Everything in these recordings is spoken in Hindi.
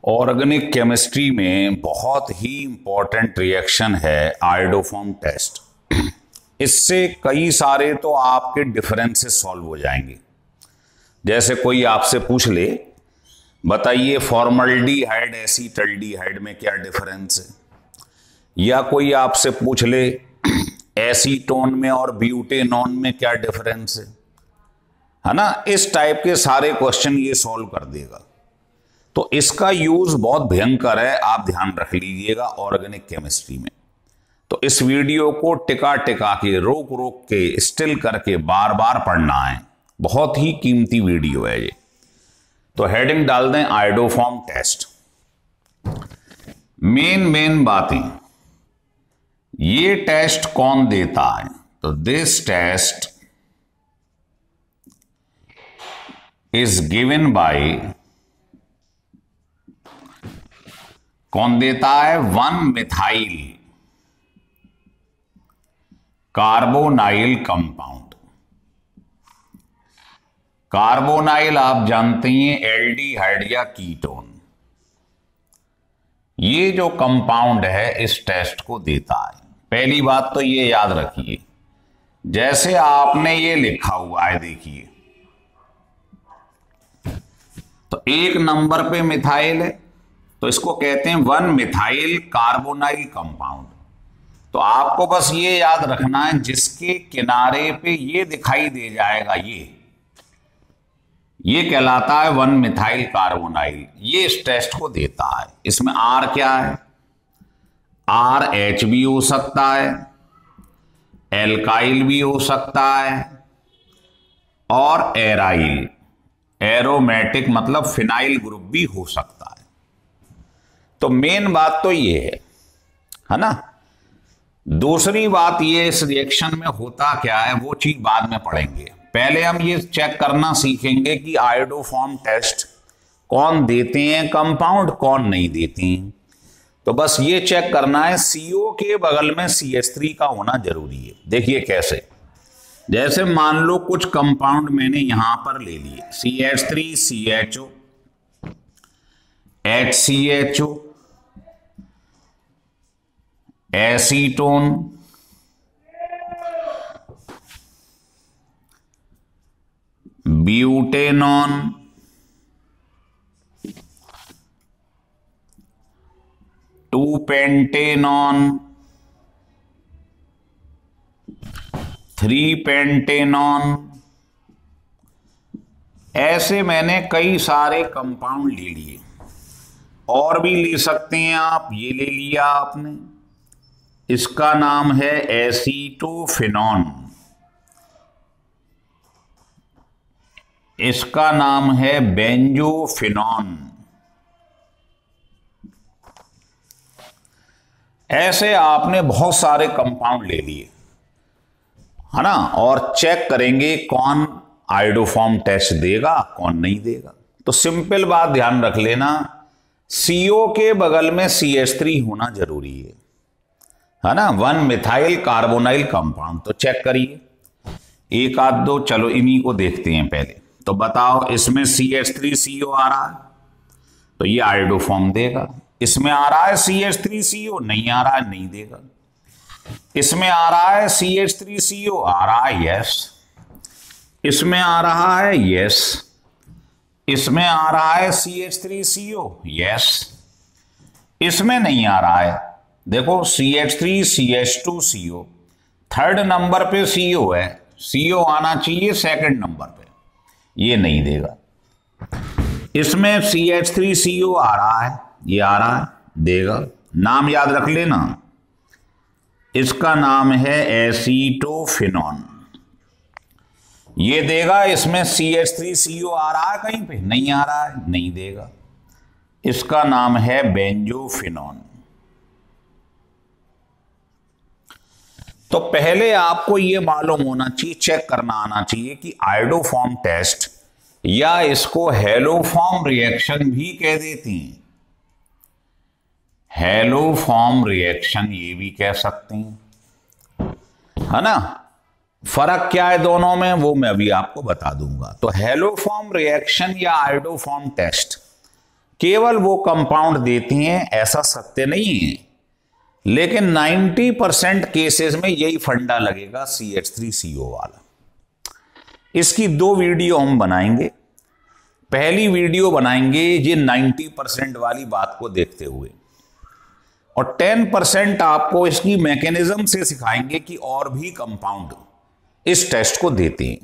ऑर्गेनिक केमिस्ट्री में बहुत ही इंपॉर्टेंट रिएक्शन है आयोडोफॉर्म टेस्ट। इससे कई सारे तो आपके डिफरेंसेस सॉल्व हो जाएंगे। जैसे कोई आपसे पूछ ले, बताइए फॉर्मल्डिहाइड एसीटल्डिहाइड में क्या डिफरेंस है, या कोई आपसे पूछ ले एसीटोन में और ब्यूटेनॉन में क्या डिफरेंस है ना। इस टाइप के सारे क्वेश्चन ये सॉल्व कर देगा। तो इसका यूज बहुत भयंकर है, आप ध्यान रख लीजिएगा ऑर्गेनिक केमिस्ट्री में। तो इस वीडियो को टिका टिका के, रोक रोक के, स्टिल करके बार बार पढ़ना है। बहुत ही कीमती वीडियो है ये। तो हेडिंग डाल दें आयोडोफॉर्म टेस्ट। मेन बातें, ये टेस्ट कौन देता है? तो this test is given by, कौन देता है? 1-मिथाइल कार्बोनाइल कंपाउंड। कार्बोनाइल आप जानते हैं एल्डिहाइड या कीटोन। ये जो कंपाउंड है इस टेस्ट को देता है। पहली बात तो ये याद रखिए, जैसे आपने ये लिखा हुआ है, देखिए तो 1 नंबर पे मिथाइल है, तो इसको कहते हैं 1-मिथाइल कार्बोनाइल कंपाउंड। तो आपको बस ये याद रखना है, जिसके किनारे पे ये दिखाई दे जाएगा, ये कहलाता है 1-मिथाइल कार्बोनाइल। ये इस टेस्ट को देता है। इसमें R क्या है? RH भी हो सकता है, एल्काइल भी हो सकता है, और एराइल, एरोमेटिक मतलब फिनाइल ग्रुप भी हो सकता है। तो मेन बात तो ये है ना। दूसरी बात, ये इस रिएक्शन में होता क्या है वो चीज बाद में पढ़ेंगे। पहले हम ये चेक करना सीखेंगे कि आयोडोफॉर्म टेस्ट कौन देते हैं कंपाउंड, कौन नहीं देते हैं। तो बस ये चेक करना है, CO के बगल में CH3 का होना जरूरी है। देखिए कैसे, जैसे मान लो कुछ कंपाउंड मैंने यहां पर ले लिए, CH3, CHO, HCHO, acetone, butanone, two pentanone, three pentanone. ऐसे मैंने कई सारे कंपाउंड ले लिए। और भी ले सकते हैं आप, ये ले लिया आपने, इसका नाम है एसीटोफिनॉन, इसका नाम है बेंजोफिनॉन। ऐसे आपने बहुत सारे कंपाउंड ले लिए, है ना। और चेक करेंगे कौन आयोडोफॉर्म टेस्ट देगा, कौन नहीं देगा। तो सिंपल बात ध्यान रख लेना, CO के बगल में CH3 होना जरूरी है ना। 1-मिथाइल कार्बोनाइल कंपाउंड। तो चेक करिए, एक आध दो, चलो इन्हीं को देखते हैं पहले। तो बताओ, इसमें CH3CO आ रहा है तो ये आयोडोफॉर्म देगा। इसमें आ रहा है CH3CO, नहीं आ रहा है, नहीं देगा। इसमें आ रहा है CH3CO, आ रहा है, यस। इसमें आ रहा है, यस। इसमें आ रहा है CH3CO, यस। इसमें नहीं आ रहा है, देखो CH3, CH2CO, 3rd नंबर पे CO है, CO आना चाहिए 2nd नंबर पे, ये नहीं देगा। इसमें CH3CO आ रहा है, ये आ रहा है, देगा। नाम याद रख लेना, इसका नाम है एसीटोफिनॉन, ये देगा। इसमें CH3CO आ रहा है कहीं पे, नहीं आ रहा है, नहीं देगा। इसका नाम है बेंजोफिनॉन। तो पहले आपको यह मालूम होना चाहिए, चेक करना आना चाहिए कि आयोडोफॉर्म टेस्ट, या इसको हेलोफॉर्म रिएक्शन भी कह देती हैं, हेलोफॉर्म रिएक्शन ये भी कह सकते हैं, है ना। फर्क क्या है दोनों में वो मैं अभी आपको बता दूंगा। तो हेलोफॉर्म रिएक्शन या आयोडोफॉर्म टेस्ट केवल वो कंपाउंड देती हैं, ऐसा सत्य नहीं है, लेकिन 90% केसेस में यही फंडा लगेगा CH3CO वाला। इसकी 2 वीडियो हम बनाएंगे। पहली वीडियो बनाएंगे ये 90% वाली बात को देखते हुए, और 10% आपको इसकी मैकेनिज्म से सिखाएंगे कि और भी कंपाउंड इस टेस्ट को देते हैं,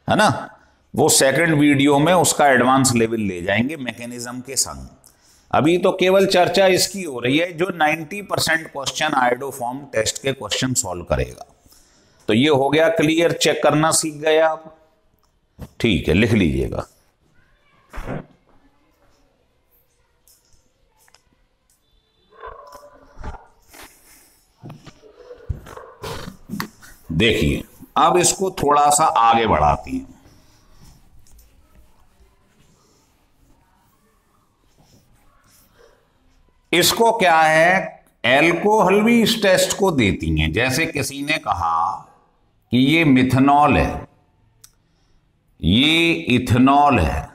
है ना। वो सेकंड वीडियो में उसका एडवांस लेवल ले जाएंगे मैकेनिज्म के संग। अभी तो केवल चर्चा इसकी हो रही है जो 90% क्वेश्चन आयोडोफॉर्म टेस्ट के क्वेश्चन सॉल्व करेगा। तो ये हो गया क्लियर, चेक करना सीख गए आप। ठीक है, लिख लीजिएगा। देखिए अब इसको थोड़ा सा आगे बढ़ाती हैं। इसको क्या है, एल्कोहल भी इस टेस्ट को देती हैं। जैसे किसी ने कहा कि ये मिथनॉल है, ये इथेनॉल है,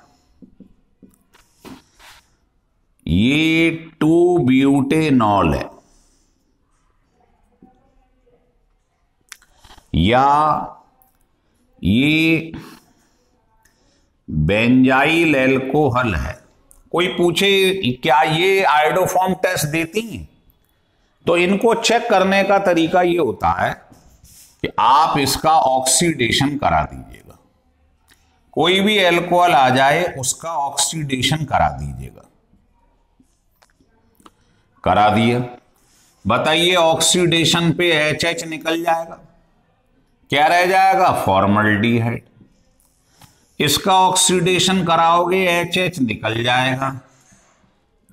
ये 2-ब्यूटेनॉल है, या ये बेंजाइल एल्कोहल है। कोई पूछे क्या ये आयोडोफॉर्म टेस्ट देती हैं, तो इनको चेक करने का तरीका ये होता है कि आप इसका ऑक्सीडेशन करा दीजिएगा। कोई भी एल्कोहल आ जाए उसका ऑक्सीडेशन करा दीजिएगा। करा दिया, बताइए ऑक्सीडेशन पे HH निकल जाएगा, क्या रह जाएगा, फॉर्मल्डिहाइड। इसका ऑक्सीडेशन कराओगे HH निकल जाएगा,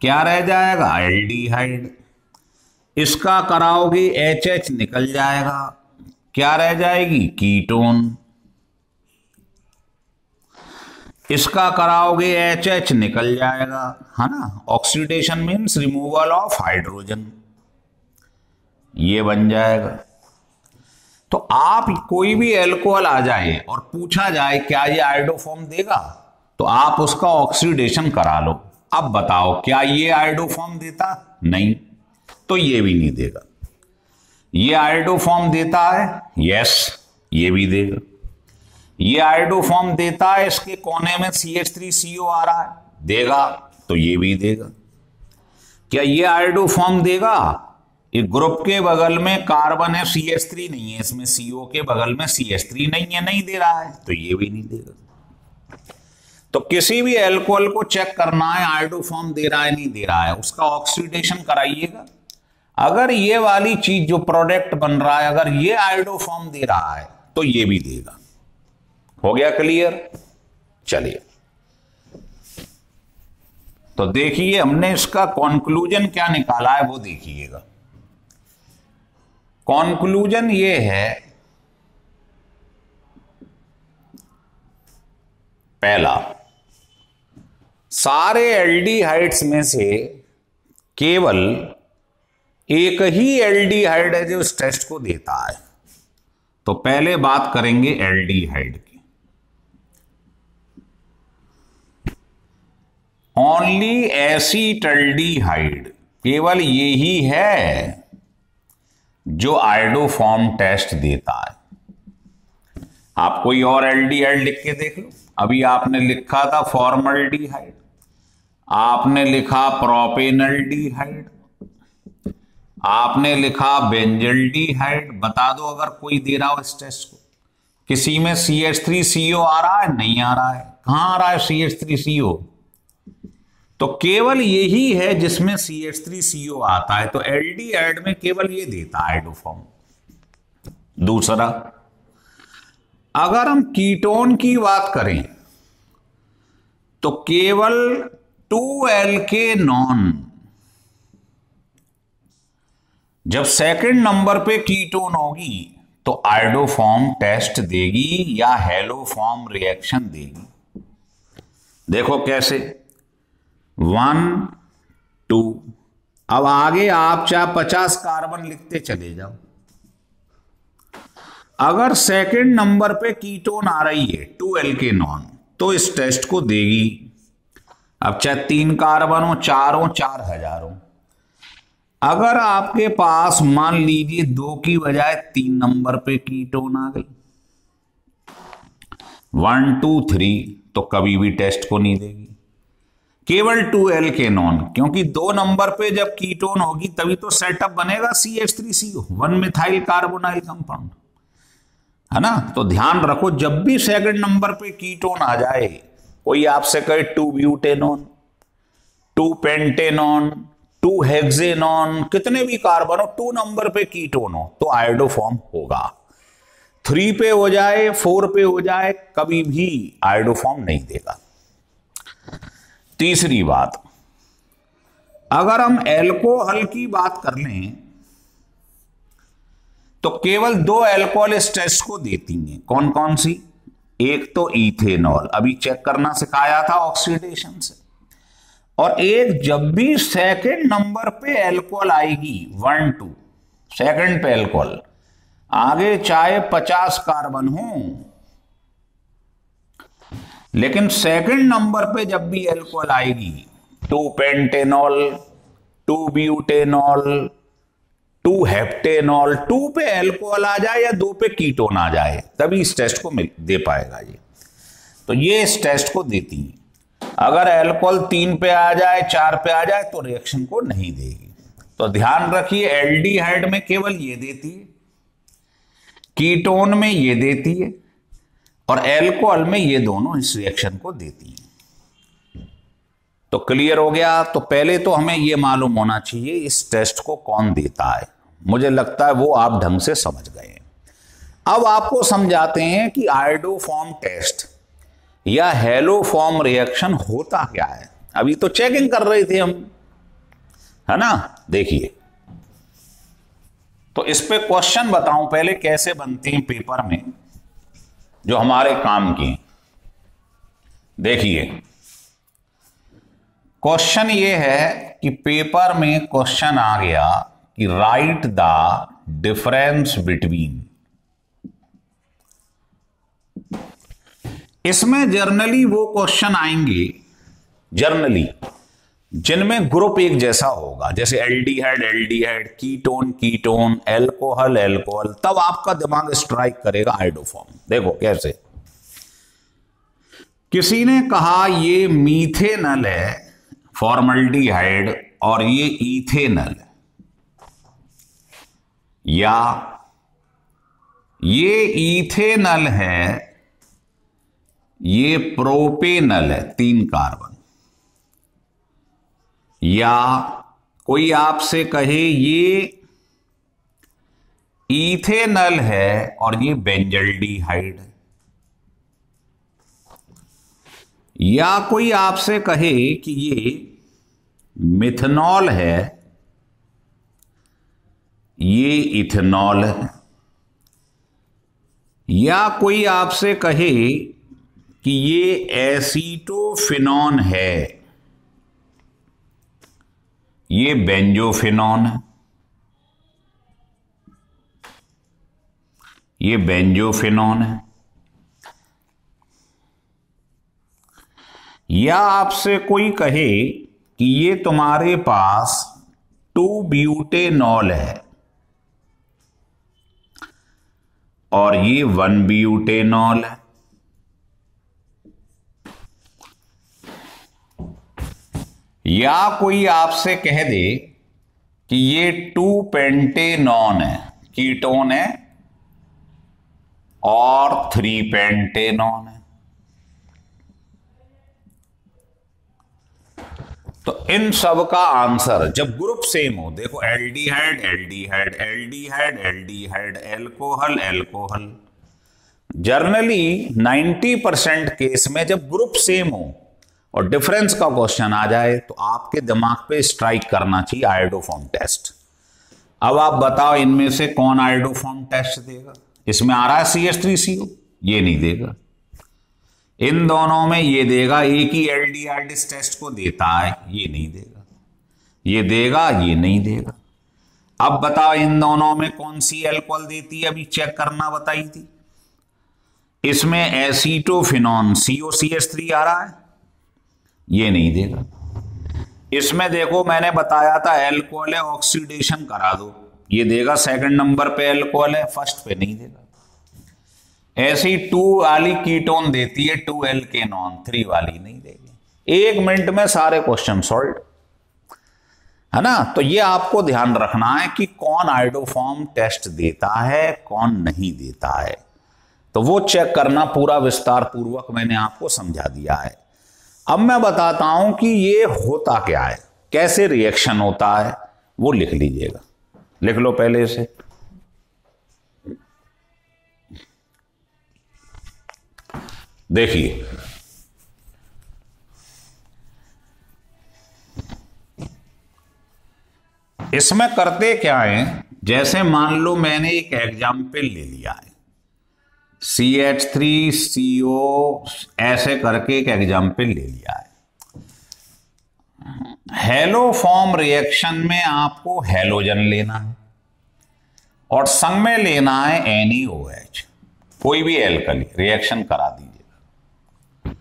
क्या रह जाएगा, एल्डिहाइड। इसका कराओगे HH निकल जाएगा, क्या रह जाएगी, कीटोन। इसका कराओगे HH निकल जाएगा, है ना। Oxidation means removal of hydrogen, ये बन जाएगा। तो आप कोई भी एल्कोहल आ जाए और पूछा जाए क्या ये आयोडोफॉर्म देगा, तो आप उसका ऑक्सीडेशन करा लो। अब बताओ क्या ये आयोडोफॉर्म देता, नहीं, तो ये भी नहीं देगा। ये आयोडोफॉर्म देता है, यस, ये भी देगा। ये आयोडोफॉर्म देता है, इसके कोने में CH3CO आ रहा है, देगा, तो ये भी देगा। क्या ये आयोडोफॉर्म देगा, एक ग्रुप के बगल में कार्बन है, CH3 नहीं है, इसमें CO के बगल में CH3 नहीं है, नहीं दे रहा है, तो ये भी नहीं देगा। तो किसी भी एल्कोहल को चेक करना है आयोडोफॉर्म दे रहा है नहीं दे रहा है, उसका ऑक्सीडेशन कराइएगा। अगर ये वाली चीज जो प्रोडक्ट बन रहा है अगर ये आयोडोफॉर्म दे रहा है तो ये भी देगा। हो गया क्लियर? चलिए तो देखिए हमने इसका कॉन्क्लूजन क्या निकाला है वो देखिएगा। कॉन्क्लूजन ये है, पहला, सारे एल्डिहाइड्स में से केवल एक ही एल्डिहाइड है जो इस टेस्ट को देता है। तो पहले बात करेंगे एल्डिहाइड की। ओनली एसीटल्डिहाइड, केवल यही है जो आयोडोफॉर्म टेस्ट देता है। आप कोई और एल्डिहाइड लिख के देख लो। अभी आपने लिखा था फॉर्मल्डिहाइड, आपने लिखा प्रोपेनल्डिहाइड, आपने लिखा बेंजल्डिहाइड। बता दो अगर कोई दे रहा हो इस टेस्ट को। किसी में CH3CO आ रहा है, नहीं आ रहा है। कहां आ रहा है CH3CO? तो केवल यही है जिसमें CH3CO आता है। तो एल्डिहाइड में केवल ये देता है आयोडोफॉर्म। दूसरा, अगर हम कीटोन की बात करें तो केवल 2-alkanone, जब सेकंड नंबर पे कीटोन होगी तो आयोडोफॉर्म टेस्ट देगी या हेलोफॉर्म रिएक्शन देगी। देखो कैसे, 1 2, अब आगे आप चाहे 50 कार्बन लिखते चले जाओ। अगर सेकंड नंबर पे कीटोन आ रही है 2-alkanone तो इस टेस्ट को देगी। अब चाहे 3 कार्बन हो, 4 हो, 4000 हो, अगर आपके पास मान लीजिए 2 की बजाय 3 नंबर पे कीटोन आ गई, 1 2 3, तो कभी भी टेस्ट को नहीं देगी। केवल 2 एल्केनॉन, क्योंकि 2 नंबर पे जब कीटोन होगी तभी तो सेटअप बनेगा CH3CO, 1 मिथाइल कार्बोनाइल कंपाउंड, है ना। तो ध्यान रखो, जब भी सेकंड नंबर पे कीटोन आ जाए, कोई आपसे कहे 2 ब्यूटेनॉन, 2 पेंटेनॉन, 2 हेक्सेनॉन, कितने भी कार्बन हो, 2 नंबर पे कीटोन हो तो आयोडोफॉर्म होगा। 3 पे हो जाए, 4 पे हो जाए, कभी भी आयोडोफॉर्म नहीं देगा। तीसरी बात, अगर हम एल्कोहल की बात कर लें तो केवल 2 एल्कोहल इस टेस्ट को देती हैं। कौन कौन सी? एक तो इथेनॉल, अभी चेक करना सिखाया था ऑक्सीडेशन से, और एक जब भी सेकंड नंबर पे एल्कोहल आएगी, 1 2 सेकंड पे एल्कोहल आगे, चाहे 50 कार्बन हो, लेकिन सेकंड नंबर पे जब भी एल्कोहल आएगी, 2 पेंटेनॉल, 2 ब्यूटेनॉल, 2 हेप्टेनॉल, 2 पे एल्कोहल आ जाए या 2 पे कीटोन आ जाए, तभी इस टेस्ट को दे पाएगा ये। तो ये इस टेस्ट को देती है। अगर एल्कोहल 3 पे आ जाए, 4 पे आ जाए, तो रिएक्शन को नहीं देगी। तो ध्यान रखिए, एल्डिहाइड में केवल ये देती है, कीटोन में ये देती है, और एल्कोहल में ये दोनों इस रिएक्शन को देती हैं। तो क्लियर हो गया। तो पहले तो हमें ये मालूम होना चाहिए इस टेस्ट को कौन देता है। मुझे लगता है वो आप ढंग से समझ गए हैं। अब आपको समझाते हैं कि आयोडोफॉर्म टेस्ट या हेलोफॉर्म रिएक्शन होता क्या है। अभी तो चेकिंग कर रहे थे हम, है ना। देखिए, तो इस पे क्वेश्चन बताऊं पहले कैसे बनते हैं पेपर में, जो हमारे काम की। देखिए, क्वेश्चन ये है कि पेपर में क्वेश्चन आ गया कि राइट द डिफरेंस बिटवीन। इसमें जर्नली वो क्वेश्चन आएंगे, जर्नली जिनमें ग्रुप एक जैसा होगा, जैसे aldehyde aldehyde, ketone ketone, alcohol alcohol, तब आपका दिमाग स्ट्राइक करेगा आयोडोफॉर्म। देखो कैसे, किसी ने कहा ये मीथेनल है, फॉर्मल्डिहाइड, और ये इथेनल है, या ये इथेनल है, ये प्रोपेनल है, 3 कार्बन, या कोई आपसे कहे ये इथेनल है और ये बेंजल्डिहाइड है, या कोई आपसे कहे कि ये मिथनॉल है, ये इथेनॉल है, या कोई आपसे कहे कि ये एसीटोफिनॉन है, ये बेंजोफिनॉन है, ये बेंजोफिनॉन है, या आपसे कोई कहे कि ये तुम्हारे पास 2 ब्यूटेनॉल है और ये 1 ब्यूटेनॉल है, या कोई आपसे कह दे कि ये 2 पेंटेनॉन है, कीटोन है, और 3 पेंटेनॉन है। तो इन सब का आंसर जब ग्रुप सेम हो, देखो aldehyde aldehyde aldehyde aldehyde, alcohol alcohol, generally 90% case में जब ग्रुप सेम हो और डिफरेंस का क्वेश्चन आ जाए तो आपके दिमाग पे स्ट्राइक करना चाहिए आयोडोफॉर्म टेस्ट। अब आप बताओ इनमें से कौन आयोडोफॉर्म टेस्ट देगा? इसमें आ रहा है CH3CO, ये नहीं देगा। इन दोनों में ये देगा, एक ही एल्डिहाइड इस टेस्ट को देता है, ये नहीं देगा। ये देगा, ये नहीं देगा। अब बताओ इन दोनों में कौन सी एल्कोहल देती है, अभी चेक करना बताई थी। इसमें एसीटोफिनॉन COCH3 आ रहा है, ये नहीं देगा। इसमें देखो मैंने बताया था एल्कोहल है, ऑक्सीडेशन करा दो, ये देगा। सेकंड नंबर पे एल्कोहल है, फर्स्ट पे नहीं देगा। ऐसी 2 वाली कीटोन देती है 2 एल्केनॉन, 3 वाली नहीं देगी। 1 मिनट में सारे क्वेश्चन सॉल्व, है ना। तो ये आपको ध्यान रखना है कि कौन आयोडोफॉर्म टेस्ट देता है, कौन नहीं देता है। तो वो चेक करना पूरा विस्तार पूर्वक मैंने आपको समझा दिया है। अब मैं बताता हूं कि ये होता क्या है, कैसे रिएक्शन होता है, वो लिख लीजिएगा। लिख लो पहले से। देखिए, इसमें करते क्या है, जैसे मान लो मैंने एक एग्जाम्पल ले लिया है, CH3CO ऐसे करके एक एग्जाम्पल ले लिया है। हेलोफॉर्म रिएक्शन में आपको हेलोजन लेना है और संग में लेना है NaOH, कोई भी एल्कली रिएक्शन करा दीजिएगा।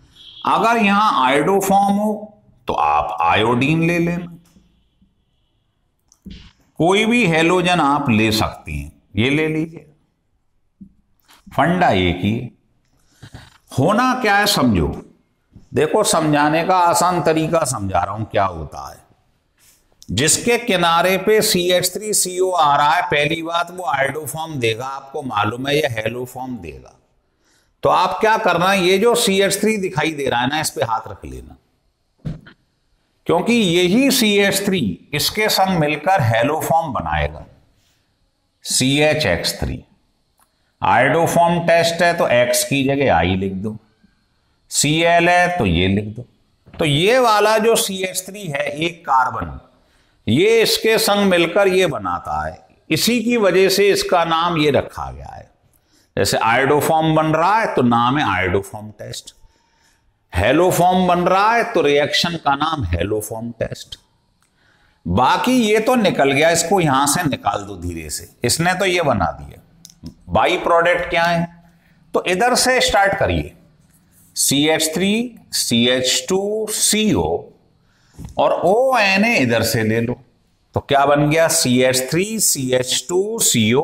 अगर यहां आयोडोफॉर्म हो तो आप आयोडीन ले लेना, कोई भी हेलोजन आप ले सकती हैं, ये ले लीजिए। फंडा एक ही होना क्या है समझो। देखो, समझाने का आसान तरीका समझा रहा हूं। क्या होता है, जिसके किनारे पे CH3CO आ रहा है, पहली बात वो आयोडोफॉर्म देगा, आपको मालूम है, ये हेलोफॉर्म देगा। तो आप क्या करना, ये जो CH3 दिखाई दे रहा है ना, इस पे हाथ रख लेना, क्योंकि यही CH3 इसके संग मिलकर हेलोफॉर्म बनाएगा, CHX3। आयोडोफॉर्म टेस्ट है तो X की जगह I लिख दो, Cl है तो ये लिख दो। तो ये वाला जो CH3 है, एक कार्बन, ये इसके संग मिलकर ये बनाता है, इसी की वजह से इसका नाम ये रखा गया है। जैसे आयोडोफॉर्म बन रहा है तो नाम है आयोडोफॉर्म टेस्ट, हेलोफॉर्म बन रहा है तो रिएक्शन का नाम हेलोफॉर्म टेस्ट। बाकी ये तो निकल गया, इसको यहां से निकाल दो धीरे से, इसने तो ये बना दिया। बाई प्रोडक्ट क्या है, तो इधर से स्टार्ट करिए, CH3 CH2 CO और ONA इधर से ले लो, तो क्या बन गया, CH3 CH2 CO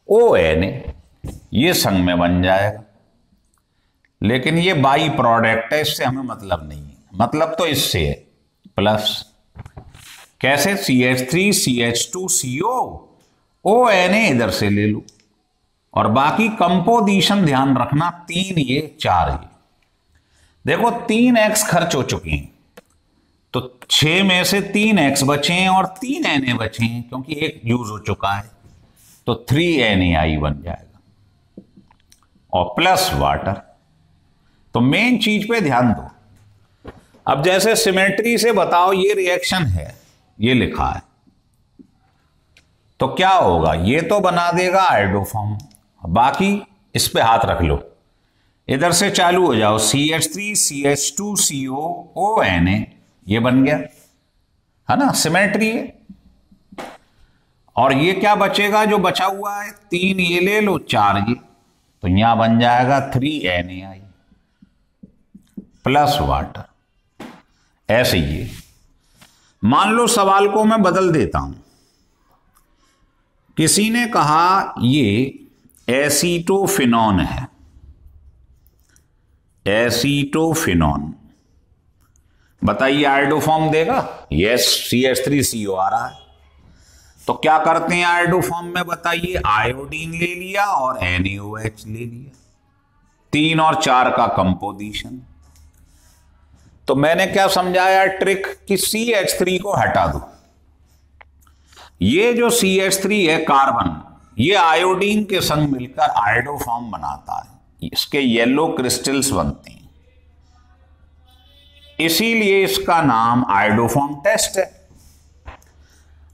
ONA, ये संग में बन जाएगा। लेकिन ये बाई प्रोडक्ट है, इससे हमें मतलब नहीं है, मतलब तो इससे है प्लस। कैसे, CH3 CH2 CO ONA इधर से ले लो, और बाकी कंपोजिशन ध्यान रखना, 3 ये 4 ये। देखो 3x खर्च हो चुके हैं, तो 6 में से 3x बचे हैं और 3 Na बचे हैं, क्योंकि एक यूज हो चुका है, तो 3 NaI बन जाएगा और प्लस वाटर। तो मेन चीज पे ध्यान दो। अब जैसे सिमेट्री से बताओ, ये रिएक्शन है, ये लिखा है, तो क्या होगा, ये तो बना देगा आयोडोफॉर्म। बाकी इस पे हाथ रख लो, इधर से चालू हो जाओ, CH3 CH2 CO ONA, ये बन गया, है ना, सिमेट्री है। और ये क्या बचेगा, जो बचा हुआ है, 3 ये ले लो, 4 ये, तो यहां बन जाएगा 3 NaI प्लस वाटर। ऐसे ये मान लो, सवाल को मैं बदल देता हूं। किसी ने कहा ये एसीटोफिनॉन है, एसीटोफिनॉन, बताइए आयोडोफॉर्म देगा, यस, CH3CO आ रहा है। तो क्या करते हैं आयोडोफॉर्म में, बताइए, आयोडीन ले लिया और NaOH ले लिया, 3 और 4 का कंपोजिशन। तो मैंने क्या समझाया ट्रिक, कि CH3 को हटा दो, ये जो CH3 है कार्बन, ये आयोडीन के संग मिलकर आयोडोफॉर्म बनाता है, इसके येलो क्रिस्टल्स बनते हैं, इसीलिए इसका नाम आयोडोफॉर्म टेस्ट है।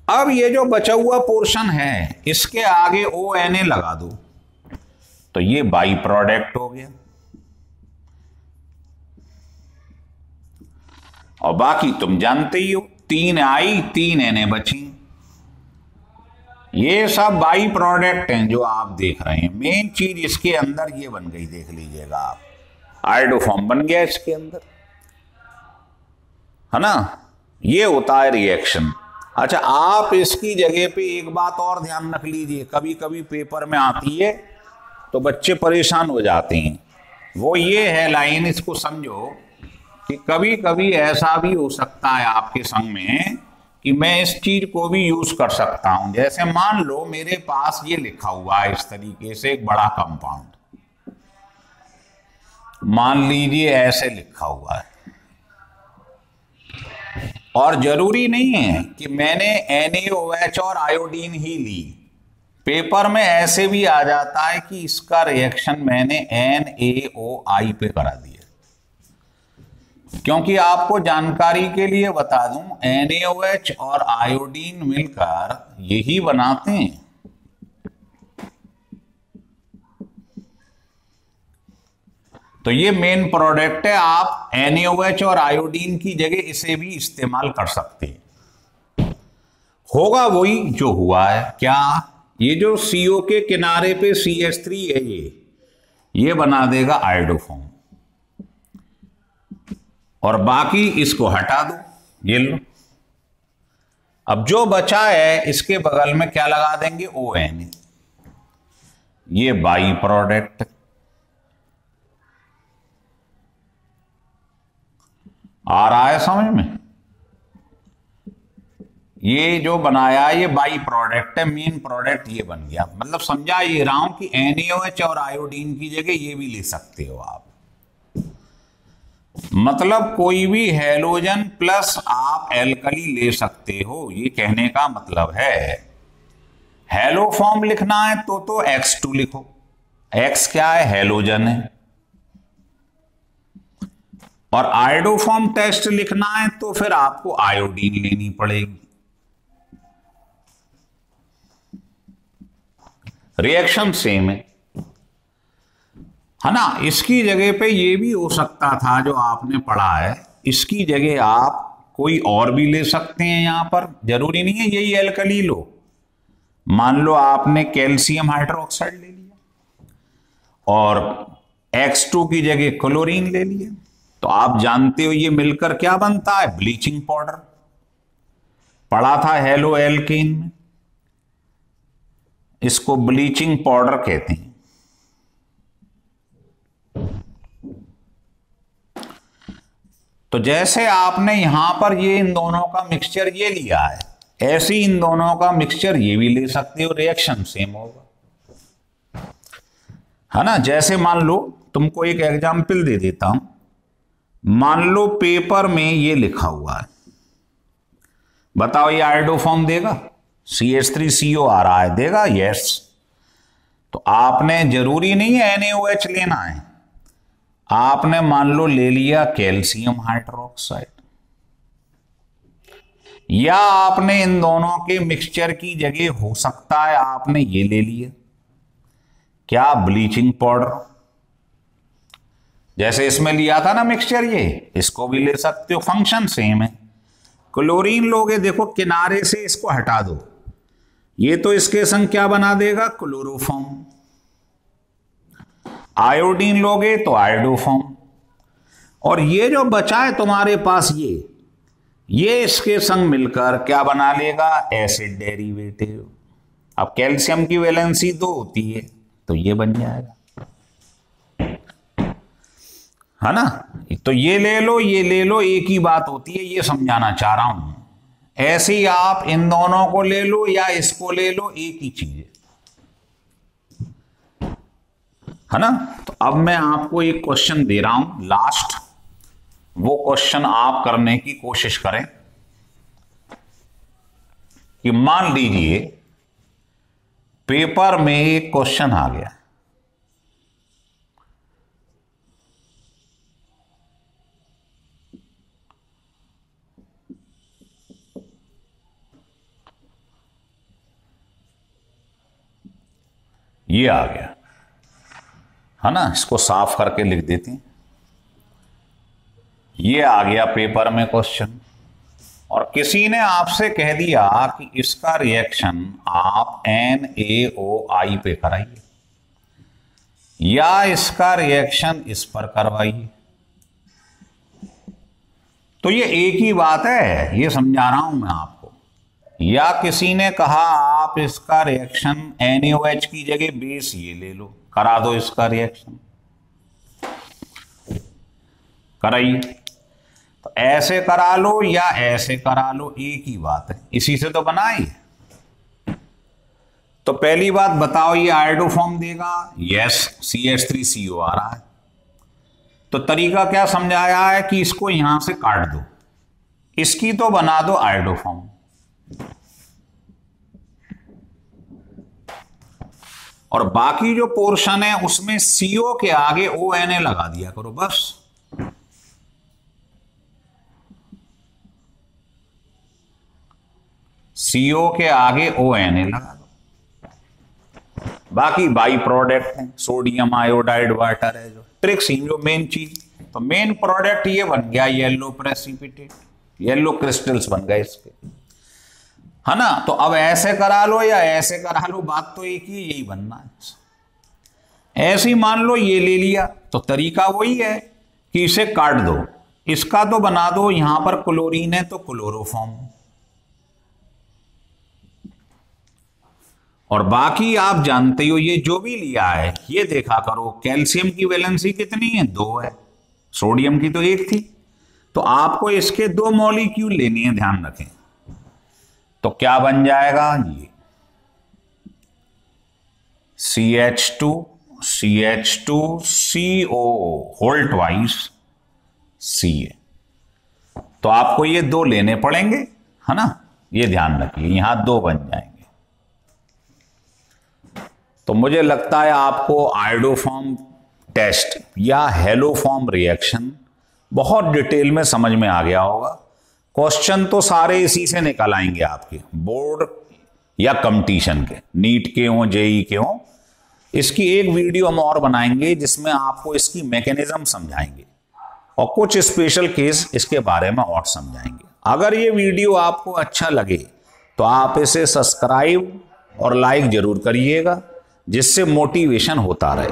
अब ये जो बचा हुआ पोर्शन है, इसके आगे ONA लगा दो, तो ये बाई प्रोडक्ट हो गया, और बाकी तुम जानते ही हो, 3 I 3 Na बची। ये सब बाई प्रोडक्ट हैं जो आप देख रहे हैं। मेन चीज इसके अंदर ये बन गई, देख लीजिएगा आप, आयोडोफॉर्म बन गया इसके अंदर। है ना, ये होता है रिएक्शन। अच्छा, आप इसकी जगह पे एक बात और ध्यान रख लीजिए, कभी कभी पेपर में आती है तो बच्चे परेशान हो जाते हैं। वो ये है लाइन, इसको समझो कि कभी कभी ऐसा भी हो सकता है आपके संग में कि मैं इस चीज को भी यूज कर सकता हूं। जैसे मान लो मेरे पास ये लिखा हुआ है इस तरीके से एक बड़ा कंपाउंड, मान लीजिए ऐसे लिखा हुआ है, और जरूरी नहीं है कि मैंने NaOH और आयोडीन ही ली। पेपर में ऐसे भी आ जाता है कि इसका रिएक्शन मैंने NaOI पे करा दिया। क्योंकि आपको जानकारी के लिए बता दूं, NaOH और आयोडीन मिलकर यही बनाते हैं। तो ये मेन प्रोडक्ट है, आप NaOH और आयोडीन की जगह इसे भी इस्तेमाल कर सकते हैं। होगा वही जो हुआ है। क्या? ये जो CO के किनारे पे CH3 है, ये बना देगा आयोडोफॉर्म, और बाकी इसको हटा दो, ये लो। अब जो बचा है इसके बगल में क्या लगा देंगे? ONA, ये बाई प्रोडक्ट। आ रहा है समझ में? ये जो बनाया ये बाई प्रोडक्ट है, मेन प्रोडक्ट ये बन गया। मतलब समझा ये रहा हूं कि NaOH और आयोडीन की जगह ये भी ले सकते हो आप। मतलब कोई भी हैलोजन प्लस आप एल्कली ले सकते हो, ये कहने का मतलब है। हैलो फॉर्म लिखना है तो X2 लिखो। X क्या है? हैलोजन है। और आयोडोफॉर्म टेस्ट लिखना है तो फिर आपको आयोडीन लेनी पड़ेगी। रिएक्शन सेम है ना। इसकी जगह पे ये भी हो सकता था जो आपने पढ़ा है, इसकी जगह आप कोई और भी ले सकते हैं। यहां पर जरूरी नहीं है यही एल्कली लो। मान लो आपने कैल्शियम हाइड्रोक्साइड ले लिया और X2 की जगह क्लोरीन ले लिया, तो आप जानते हो ये मिलकर क्या बनता है? Bleaching powder. पढ़ा था हेलो एल्कीन में, इसको ब्लीचिंग पाउडर कहते हैं। तो जैसे आपने यहां पर ये इन दोनों का मिक्सचर ये लिया है, ऐसे ही इन दोनों का मिक्सचर ये भी ले सकते हो, रिएक्शन सेम होगा, है ना। जैसे मान लो, तुमको एक एग्जाम्पल दे देता हूं। मान लो पेपर में ये लिखा हुआ है, बताओ ये आयोडोफॉर्म देगा? CH3CO आ रहा है, देगा? यस। तो आपने जरूरी नहीं है NaOH लेना है, आपने मान लो ले लिया कैल्शियम हाइड्रोक्साइड, या आपने इन दोनों के मिक्सचर की जगह हो सकता है आपने ये ले लिया, क्या? Bleaching powder. जैसे इसमें लिया था ना मिक्सचर, ये इसको भी ले सकते हो, फंक्शन सेम है। क्लोरीन लोगे, देखो किनारे से इसको हटा दो, ये तो इसके संग क्या बना देगा? क्लोरोफॉर्म। आयोडीन लोगे तो आयोडोफॉर्म, और ये जो बचा है तुम्हारे पास ये इसके संग मिलकर क्या बना लेगा? Acid derivative. अब कैल्शियम की वैलेंसी 2 होती है तो ये बन जाएगा, है ना। तो ये ले लो, ये ले लो, एक ही बात होती है, ये समझाना चाह रहा हूं। ऐसे ही आप इन दोनों को ले लो या इसको ले लो, एक ही चीज है ना। तो अब मैं आपको एक क्वेश्चन दे रहा हूं लास्ट, वो क्वेश्चन आप करने की कोशिश करें कि मान लीजिए पेपर में एक क्वेश्चन आ गया, ये आ गया, है ना। इसको साफ करके लिख देते हैं। ये आ गया पेपर में क्वेश्चन, और किसी ने आपसे कह दिया कि इसका रिएक्शन आप NaOI पे कराइए या इसका रिएक्शन इस पर करवाइए। तो ये एक ही बात है, ये समझा रहा हूं मैं आपको। या किसी ने कहा आप इसका रिएक्शन NaOH की जगह बेस ये ले लो, करा दो इसका रिएक्शन, कराइए। तो ऐसे करा लो या ऐसे करा लो, एक ही बात है, इसी से तो बनाए। तो पहली बात बताओ, ये आयोडोफॉर्म देगा? यस, CH3CO आ रहा है। तो तरीका क्या समझाया है कि इसको यहां से काट दो, इसकी तो बना दो आयोडोफॉर्म। और बाकी जो पोर्शन है उसमें CO के आगे ONA लगा दिया करो बस। CO के आगे ONA लगा दो। बाकी बाई प्रोडक्ट है, सोडियम आयोडाइड वाटर है, जो ट्रिक्सिन जो मेन चीज। तो मेन प्रोडक्ट ये बन गया येलो प्रेसिपिटेट, येलो क्रिस्टल्स बन गए इसके, है ना। तो अब ऐसे करा लो या ऐसे करा लो, बात तो एक ही, यही बनना है। ऐसे ही मान लो ये ले लिया, तो तरीका वही है कि इसे काट दो, इसका तो बना दो, यहां पर क्लोरीन है तो क्लोरोफॉर्म, और बाकी आप जानते हो ये जो भी लिया है ये देखा करो। कैल्शियम की वैलेंसी कितनी है? 2 है, सोडियम की तो 1 थी, तो आपको इसके 2 मॉलिक्यूल लेनी है, ध्यान रखें। तो क्या बन जाएगा? ये CH2 CH2 CO whole twice Ca। तो आपको ये 2 लेने पड़ेंगे, है ना, ये ध्यान रखिए, यहां 2 बन जाएंगे। तो मुझे लगता है आपको आयोडोफॉर्म टेस्ट या हेलोफॉर्म रिएक्शन बहुत डिटेल में समझ में आ गया होगा। क्वेश्चन तो सारे इसी से निकल आएंगे आपके बोर्ड या कंपटीशन के, नीट के हों, जेई के हों। इसकी एक वीडियो हम और बनाएंगे जिसमें आपको इसकी मैकेनिज्म समझाएंगे और कुछ स्पेशल केस इसके बारे में और समझाएंगे। अगर ये वीडियो आपको अच्छा लगे तो आप इसे सब्सक्राइब और लाइक जरूर करिएगा, जिससे मोटिवेशन होता रहे।